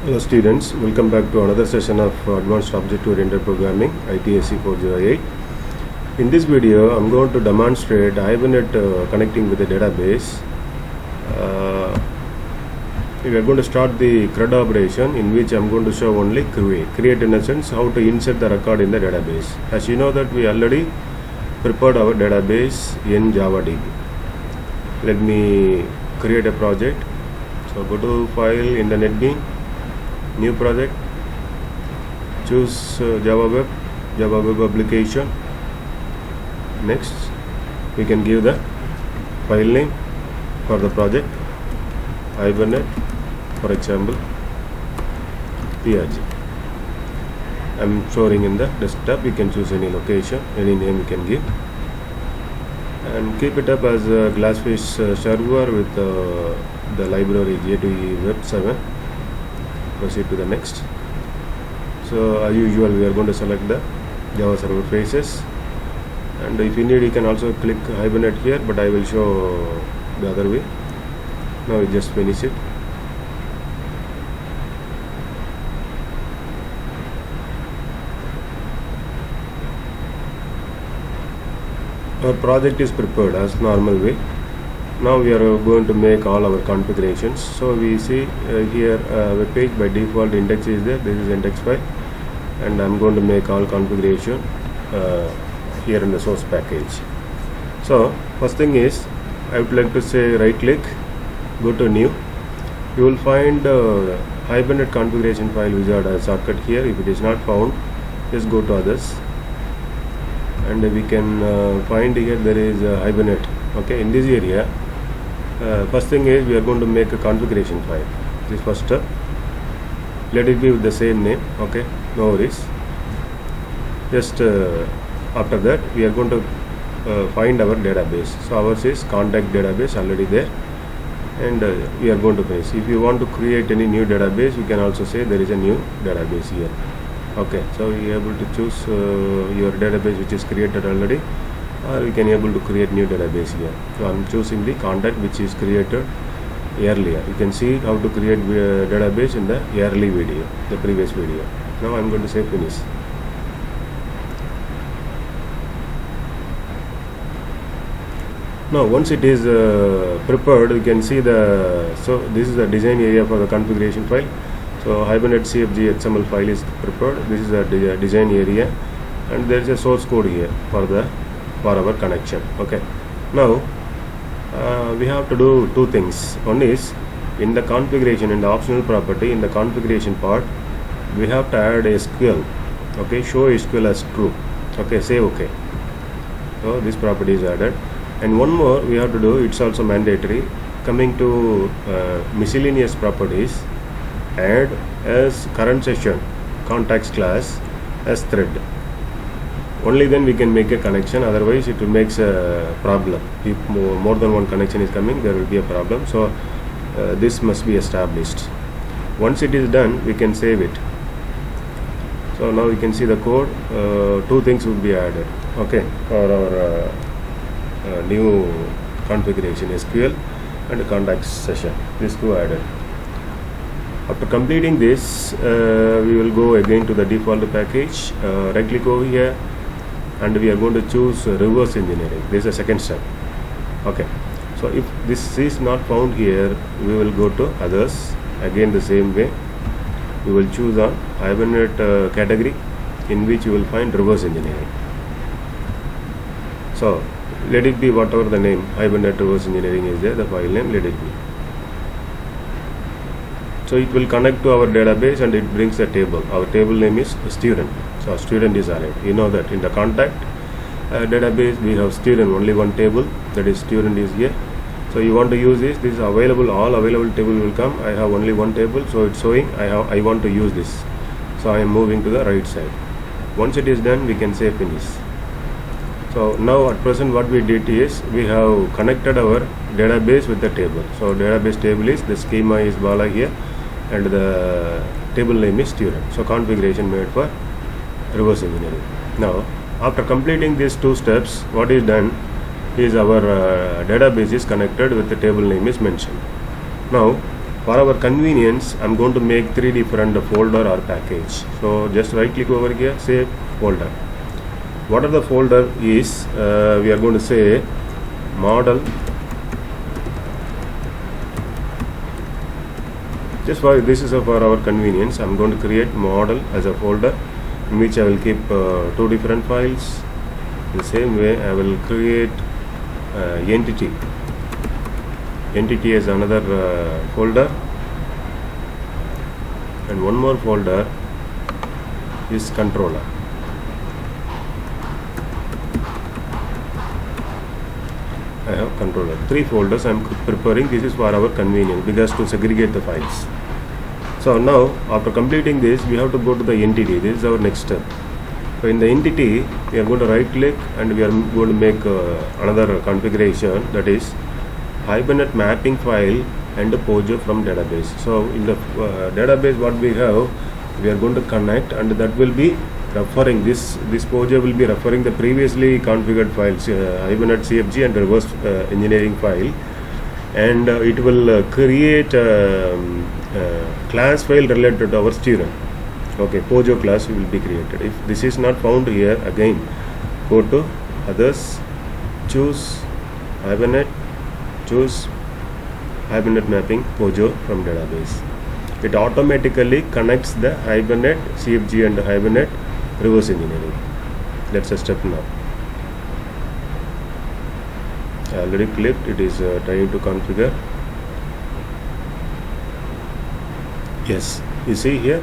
Hello students, welcome back to another session of Advanced Object Oriented Programming ITSC 408. In this video, I'm going to demonstrate Hibernate connecting with the database. We are going to start the CRUD operation, in which I'm going to show only create in a sense how to insert the record in the database. As you know that we already prepared our database in JavaDB. Let me create a project. So go to File in the NetBeans. New project, choose Java Web application. Next, we can give the file name for the project, Hibernate, for example, PRG. I'm storing in the desktop. You can choose any location, any name you can give, and keep it up as a Glassfish server with the library J2EE Web 7. Proceed to the next. So as usual, we are going to select the Java server faces, and if you need, you can also click Hibernate here, but I will show the other way. Now we just finish it. Our project is prepared as normal way. Now we are going to make all our configurations. So we see here web page by default index is there. This is index file, and I'm going to make all configuration here in the source package. So first thing is, I would like to say right click, go to new. You will find Hibernate configuration file wizard as shortcut here. If it is not found, just go to others, and we can find here there is Hibernate. Okay, in this area. First thing is, we are going to make a configuration file. This first step. Let it be with the same name. Okay, no worries. Just after that, we are going to find our database. So ours is contact database already there, and we are going to finish. If you want to create any new database, you can also say there is a new database here. Okay, so you are able to choose your database which is created already, or you can able to create new database here. So I'm choosing the contact which is created earlier. You can see how to create database in the early video, the previous video. Now I'm going to say finish. Now once it is prepared, you can see so this is the design area for the configuration file. So Hibernate CFG XML file is prepared. This is the design area, and there is a source code here for our connection. Okay, now we have to do two things. One is, in the configuration, in the optional property, in the configuration part, we have to add SQL. Okay, show SQL as true. Okay, say okay. So this property is added, and one more we have to do. It's also mandatory. Coming to miscellaneous properties, add as current session contacts class as thread. Only then we can make a connection, otherwise it makes a problem. If more than one connection is coming, there will be a problem. So this must be established. Once it is done, we can save it. So now you can see the code. Two things will be added, okay, for our new configuration, SQL and contact session. These two added. After completing this, we will go again to the default package. Right click over here, and we are going to choose reverse engineering. This is the second step. Okay, so if this is not found here, we will go to others. Again the same way, we will choose on Hibernate category, in which you will find reverse engineering. So let it be whatever the name, Hibernate reverse engineering is there, the file name, let it be. So it will connect to our database, and it brings a table. Our table name is student. So student is added. You know that in the contact database we have student, only one table, that is student is here. So you want to use this is available, all available table will come. I have only one table, so it's showing I want to use this. So I am moving to the right side. Once it is done, we can say finish. So now at present what we did is, we have connected our database with the table. So database table is, the schema is Bala here, and the table name is student. So configuration made for reverse engineering. Now after completing these two steps, what is done is our database is connected with the table name is mentioned. Now For our convenience, I'm going to make 3 different folder or package. So just right click over here, say folder. What are the folder is, we are going to say model. Just for this is for our convenience, I'm going to create model as a folder in which I will keep 2 different files. In the same way, I will create entity as another folder, and one more folder is controller. I have controller. 3 folders I am preparing. This is for our convenience because to segregate the files. So now after completing this, we have to go to the entity. This is our next step. So in the entity, we are going to right click and we are going to make another configuration, that is Hibernate mapping file and POJO from database. So in the database what we have, we are going to connect, and that will be referring this POJO will be referring the previously configured files, Hibernate CFG and reverse engineering file, and it will create class file related to our student. Okay, POJO class will be created. If this is not found here, again go to others, choose Hibernate, choose Hibernate mapping POJO from database. It automatically connects the Hibernate CFG and Hibernate reverse engineering. That's a step now. I already clicked. It is trying to configure. Yes, you see here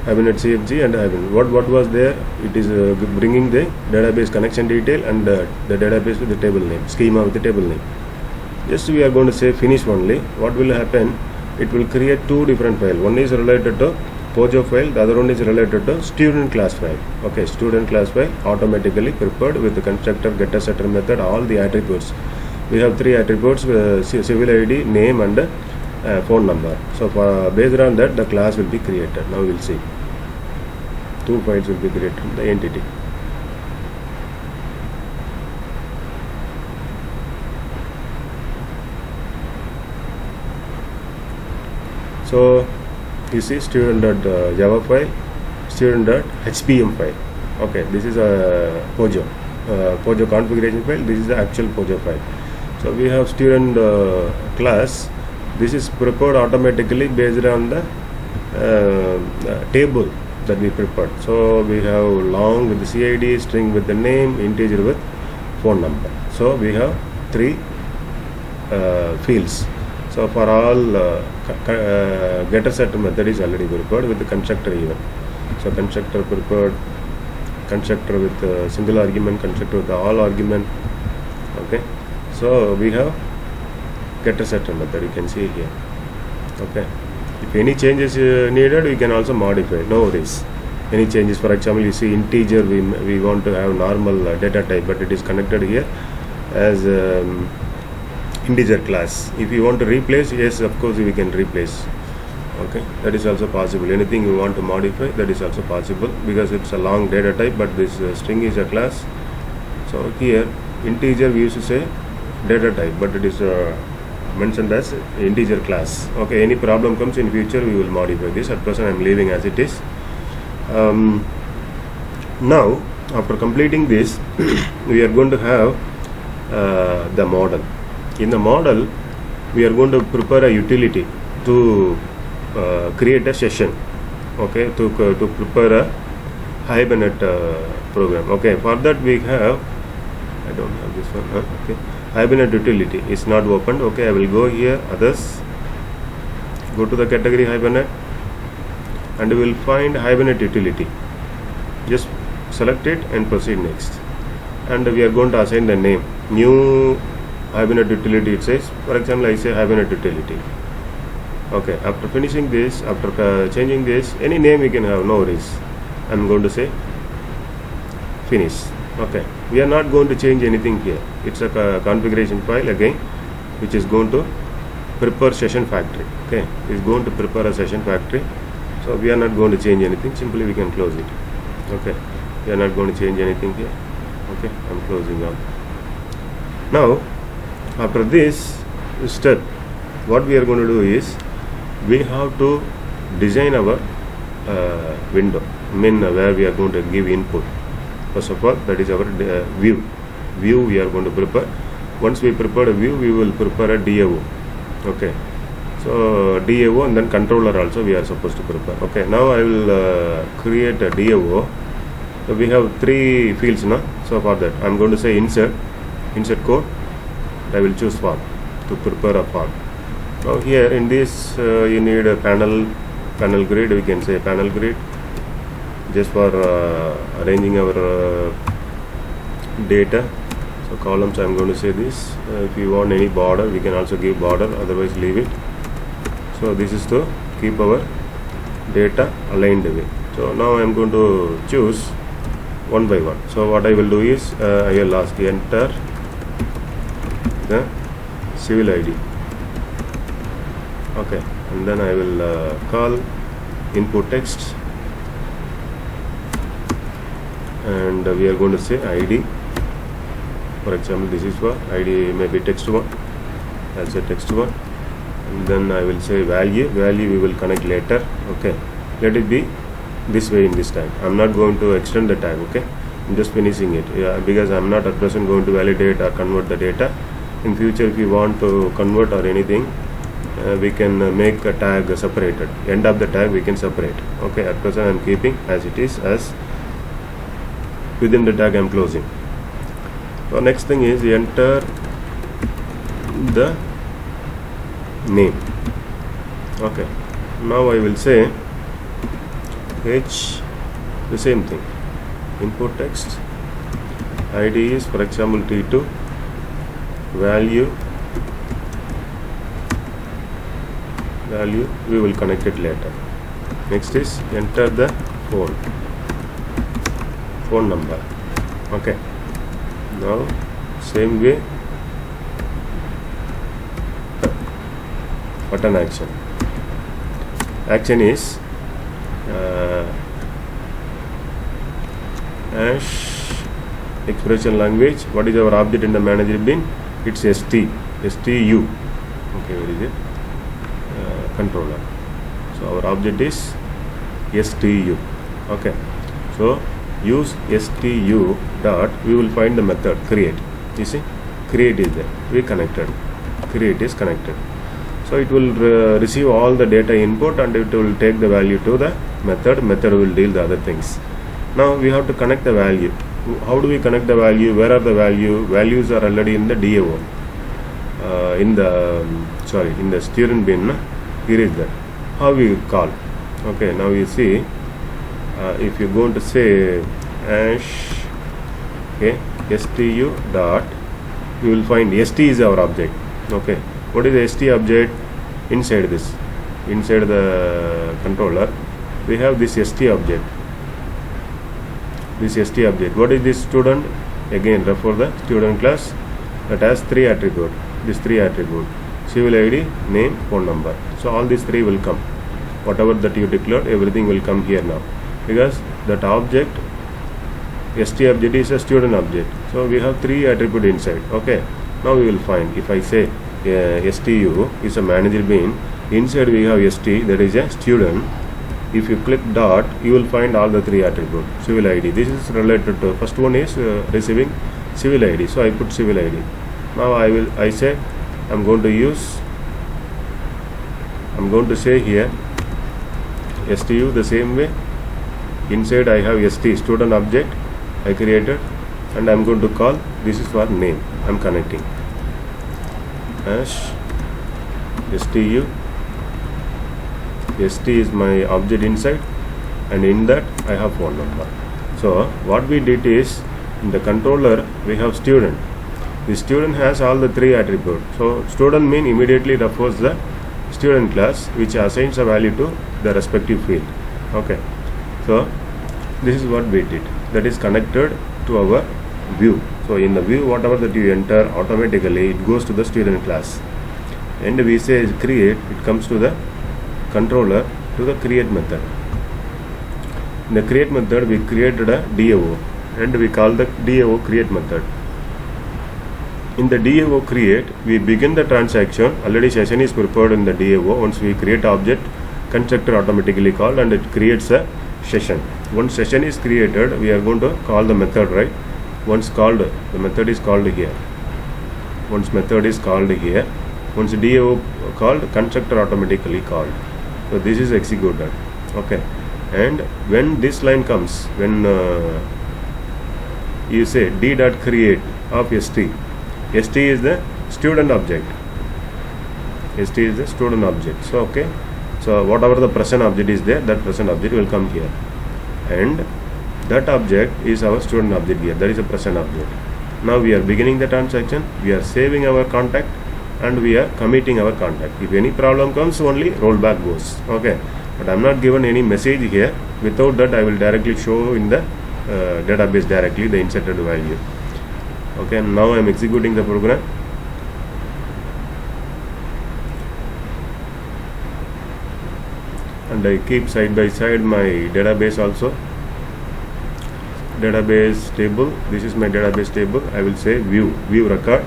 Hibernate CFG and Hibernate. What was there? It is bringing the database connection detail and the database with the table name, schema with the table name. Just we are going to say finish only. What will happen? It will create 2 different files. One is related to POJO file, the other one is related to student class file. Okay, student class file automatically prepared with the constructor getter setter method, all the attributes. We have 3 attributes, civil ID, name and phone number. So based on that, the class will be created. Now we will see 2 files will be created in the entity. So you see student.java file, student.hpm file. Okay, this is a POJO configuration file. This is the actual POJO file. So we have student class. This is prepared automatically based on the table that we prepared. So we have long with the CID, string with the name, integer with phone number. So we have 3 fields. So for all getter setter method is already prepared with the constructor even. So constructor prepared, constructor with single argument, constructor with all argument. Okay, so we have getter setter method, you can see here. Okay, if any changes needed, we can also modify, no worries. Any changes, for example, you see integer, we want to have normal data type, but it is connected here as integer class. If you want to replace, yes, of course we can replace. Okay, that is also possible. Anything you want to modify, that is also possible, because it's a long data type, but this string is a class. So here integer we used to say data type, but it is mentioned as integer class. Okay, any problem comes in future, we will modify this. At present I am leaving as it is. Now after completing this we are going to have the model. In the model, we are going to prepare a utility to create a session. Okay, to prepare a Hibernate program. Okay, for that we have, I don't have this one. Okay, Hibernate utility is not opened. Okay, I will go here, others, go to the category Hibernate, and we will find Hibernate utility. Just select it and proceed next. And we are going to assign the name, new Hibernate utility. It says, for example, I say Hibernate utility. Okay, after finishing this, after changing this, any name you can have, no worries. I am going to say finish. Okay, we are not going to change anything here. It's a configuration file again, which is going to prepare session factory. Okay, it's going to prepare a session factory. So we are not going to change anything. Simply we can close it. Okay, we are not going to change anything here. Okay, I'm closing out. Now after this step, what we are going to do is we have to design our window, where we are going to give input. First of all, that is our view we are going to prepare. Once we prepare a view, we will prepare a DAO. Okay, so DAO and then controller also we are supposed to prepare. Okay, now I will create a DAO. So we have 3 fields now. So for that I am going to say insert code. I will choose form to prepare a form. Now here in this you need a panel grid. We can say panel grid just for arranging our data. So columns I am going to say this. If you want any border, we can also give border, otherwise leave it. So this is to keep our data aligned way. So now I am going to choose one by one. So what I will do is I will ask enter the civil ID. Okay, and then I will call input text, and we are going to say ID. For example, this is for ID, maybe text1. I'll say text1, and then I will say value we will connect later. Okay, let it be this way in this time. I'm not going to extend the tag. Okay, I'm just finishing it, because I'm not at present going to validate or convert the data. In future, if you want to convert or anything, we can make a tag separated. End of the tag we can separate. Okay, at present I'm keeping as it is, as within the tag I'm closing. So next thing is enter the name. Okay, now I will say H, the same thing, input text, ID is for example T2, value we will connect it later. Next is enter the phone number. Okay, now same way button action is hash expression language. What is our object in the manager bin? It's STU. Okay, where is it? Controller. So our object is STU. Okay, so use STU dot, we will find the method create. You see, create is there, we connected, create is connected. So it will receive all the data input and it will take the value to the method will deal the other things. Now we have to connect the value. How do we connect the value? Where are the values are already in the DAO, in the student bin. Here is that, how we call. Okay, now you see, if you are going to say hash, okay, STU dot, you will find ST is our object. Okay, what is the ST object? Inside the controller we have this ST object. What is this student? Again refer the student class that has 3 attributes. These 3 attributes: civil ID, name, phone number. So all these 3 will come. Whatever that you declared, everything will come here now, because that object, ST object, is a student object. So we have 3 attributes inside. Okay, now we will find, if I say STU is a manager bin, inside we have ST, that is a student. If you click dot, you will find all the 3 attributes. Civil ID, this is related to, first one is receiving civil ID, so I put civil ID. Now I say I'm going to say here STU the same way. Inside I have ST, student object I created, and I'm going to call, this is for name, I'm connecting hash STU. ST is my object inside, and in that I have phone number. So what we did is, in the controller we have student. The student has all the 3 attributes. So student mean immediately refers the student class, which assigns a value to the respective field. Okay, so this is what we did, that is connected to our view. So in the view, whatever that you enter, automatically it goes to the student class, and we say create, it comes to the controller, to the create method. In the create method we created a DAO, and we call the DAO create method. in the DAO create, we begin the transaction. Already session is prepared in the DAO. Once we create object, constructor automatically called and it creates a session. Once session is created, we are going to call the method, right? Once called, the method is called here. Once method is called here, once DAO called, constructor automatically called. So this is executed. Okay. And when this line comes, when you say d.create of st. st is the student object. st is the student object. So okay. So whatever the present object is there, that present object will come here. And that object is our student object here. That is a present object. Now we are beginning the transaction. We are saving our contact and we are committing our contact. If any problem comes, only rollback goes. Okay. But I am not given any message here. Without that, I will directly show in the database directly the inserted value. Okay, now I am executing the program. And I keep side by side my database also. Database table. This is my database table. I will say view record.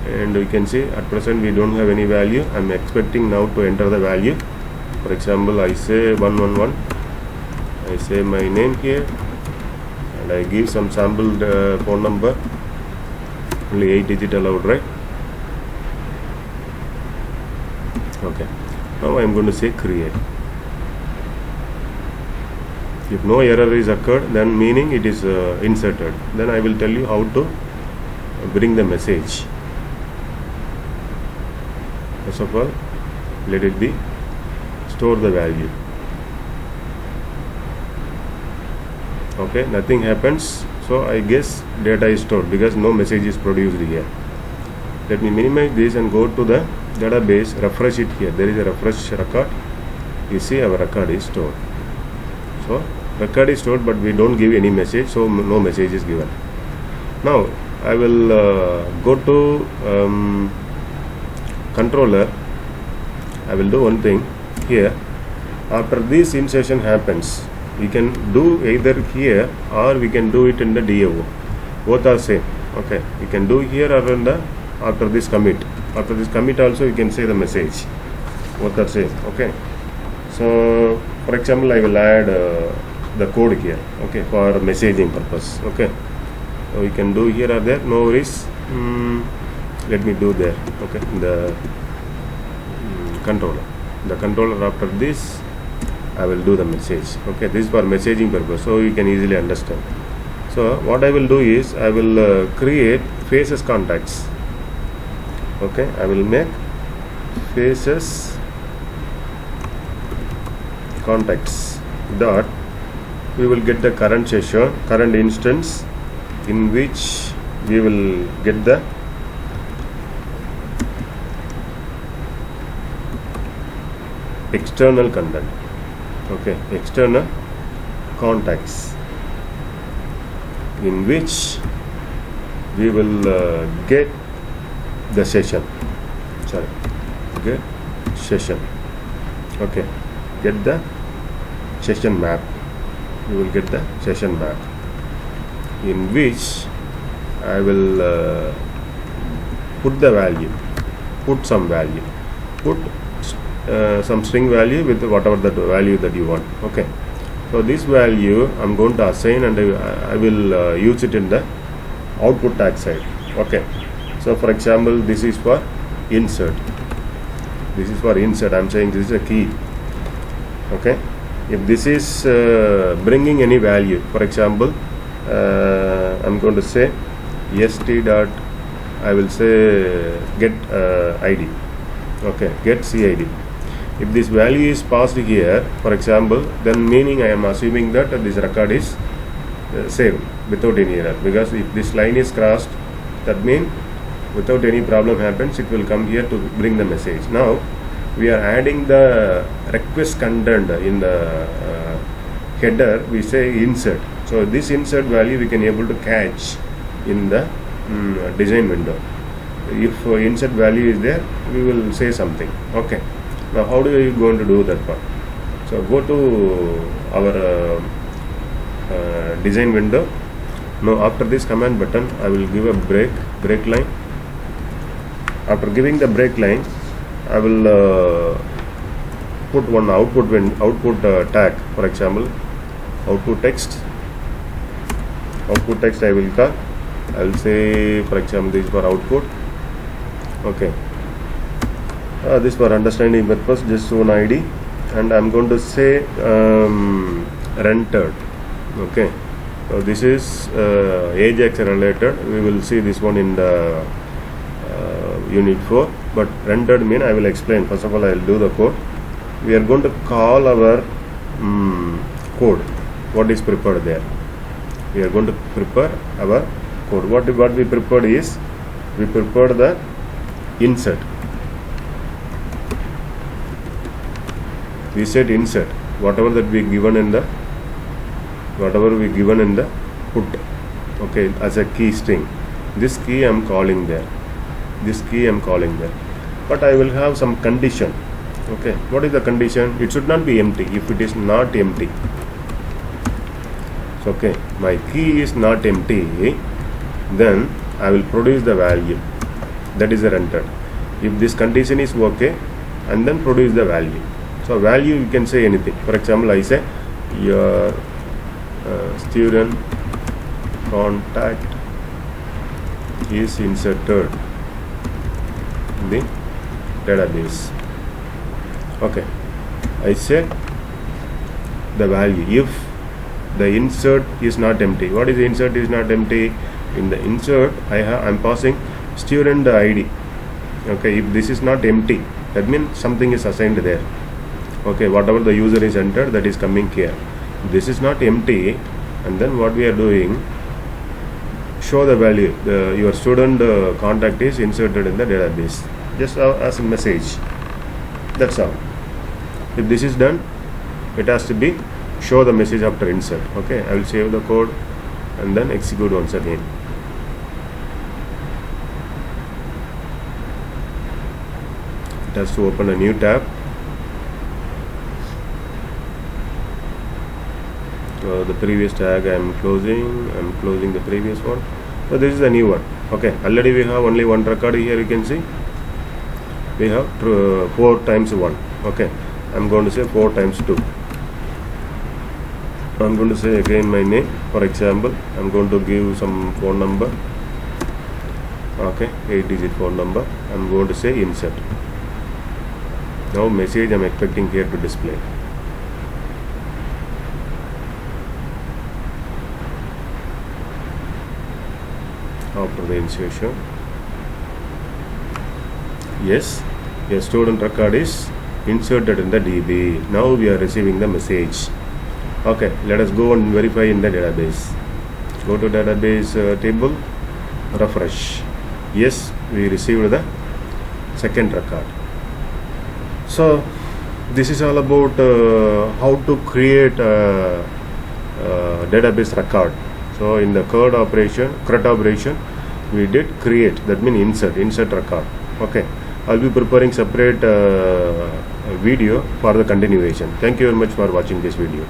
And you can see at present we don't have any value. I am expecting now to enter the value. For example, I say 111. I say my name here and I give some sample phone number. Only 8 digit allowed, right? Okay. Now I am going to say create. If no error is occurred, then meaning it is inserted. Then I will tell you how to bring the message. First of all, let it be store the value. Okay, nothing happens, so I guess data is stored because no message is produced here. Let me minimize this and go to the database, refresh it here. There is a refresh record. You see our record is stored. So record is stored, but we don't give any message, so no message is given. Now I will go to controller. I will do one thing here. After this insertion happens, we can do either here or we can do it in the DAO. Both are same. Okay, we can do here or in the after this commit. After this commit also you can say the message. Both are same. Okay. So for example, I will add the code here. Okay, for messaging purpose. Okay. So we can do here or there. No worries. Let me do there. Okay, the controller. The controller after this I will do the message. Okay, this is for messaging purpose, so you can easily understand. So what I will do is I will create faces contacts. Okay, I will make faces contacts dot. We will get the current session, current instance in which we will get the external content. Okay, external contacts in which we will get the session. Sorry, get session. Okay, get the session map. You will get the session map in which I will put the value, put some value, put some string value with whatever the value that you want. Okay, so this value I'm going to assign and I will use it in the output tag side. Okay, so for example, this is for insert. This is for insert. I'm saying this is a key. Okay, if this is bringing any value, for example, I'm going to say st dot, I will say get id. Okay, get cid. If this value is passed here, for example, then meaning I am assuming that this record is saved without any error, because if this line is crossed, that means without any problem happens, it will come here to bring the message. Now we are adding the request content in the header. We say insert. So this insert value we can able to catch in the design window. If insert value is there, we will say something. Okay, now how do you going to do that part? So go to our design window Now after this command button, I will give a break line. After giving the break line, I will put one output tag. For example, output text. Output text I will call. I will say, for example, this is for output. Okay. This for understanding purpose, just one ID, and I'm going to say rendered. Okay. So this is Ajax related. We will see this one in the unit 4. But rendered mean I will explain. First of all, I will do the code. We are going to call our code. What is prepared there? We are going to prepare our code. What we prepared is, we prepared the insert. We said insert whatever we given in the put, okay, as a key string. This key I am calling there. This key I am calling there. But I will have some condition. Okay, what is the condition? It should not be empty. If it is not empty, so okay, my key is not empty, then I will produce the value. That is the rendered. If this condition is okay, and then produce the value. So value, you can say anything. For example, I say your student contact is inserted in the database. Okay, I say the value. If the insert is not empty, what is the insert is not empty? In the insert, I am passing student ID. Okay, if this is not empty, that means something is assigned there. Okay, whatever the user is entered, that is coming here. This is not empty, and then what we are doing, show the value. Your student contact is inserted in the database, just as a message. That's all. If this is done, it has to be show the message after insert. Okay, I will save the code and then execute once again. It has to open a new tab. So the previous tag I am closing the previous one. So this is a new one. Okay, already we have only one record here. You can see we have 4 times 1. Okay, I'm going to say 4 times 2. I'm going to say again my name. For example, I'm going to give some phone number. Okay, 8-digit phone number. I'm going to say insert. Now message I'm expecting here to display. After the insertion, yes, your student record is inserted in the DB. Now we are receiving the message. Okay, let us go and verify in the database. Go to database table, refresh. Yes, we received the second record. So this is all about how to create a database record. So in the CRUD operation, we did create, that means insert record. Okay, I'll be preparing separate video for the continuation. Thank you very much for watching this video.